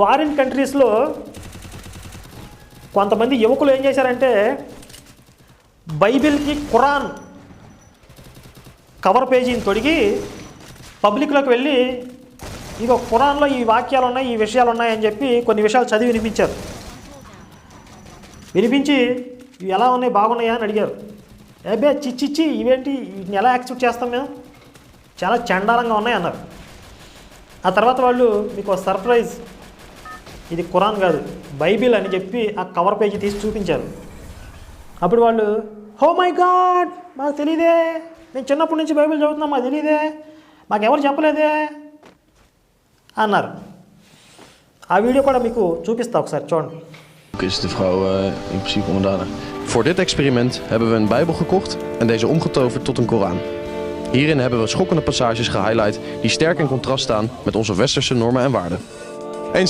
Foreign కంట్రీస్లో కొంతమంది యువకులు ఏం చేశారంటే బైబిల్కి ఖురాన్ కవర్ పేజీని తొడిగి పబ్లిక్లోకి వెళ్ళి ఇగో ఖురాన్లో ఈ వాక్యాలు ఉన్నాయి, ఈ విషయాలు ఉన్నాయని చెప్పి కొన్ని విషయాలు చదివి వినిపించారు. వినిపించి ఇవి ఎలా ఉన్నాయి, బాగున్నాయా అని అడిగారు. ఏబే చిచ్చిచ్చి ఇవేంటి, వీటిని ఎలా యాక్సెప్ట్ చేస్తాం మేము, చాలా చండాలంగా ఉన్నాయి అన్నారు. ఆ తర్వాత వాళ్ళు మీకు సర్ప్రైజ్, ఇది ఖురాన్ కాదు బైబిల్ అని చెప్పి ఆ కవర్ పేజీ తీసి చూపించారు. అప్పుడు వాళ్ళు హో మై గాడ్, మాకు తెలియదే, నేను చిన్నప్పటి నుంచి బైబిల్ చదువుతున్నా, మాకు తెలియదే, మాకెవరు చెప్పలేదే అన్నారు. ఆ వీడియో కూడా మీకు చూపిస్తా, ఒకసారి చూడండి. Is de vrouw in principe onderdanig. Voor dit experiment hebben we een Bijbel gekocht en deze omgetoverd tot een Koran. Hierin hebben we schokkende passages gehighlight die sterk in contrast staan met onze westerse normen en waarden.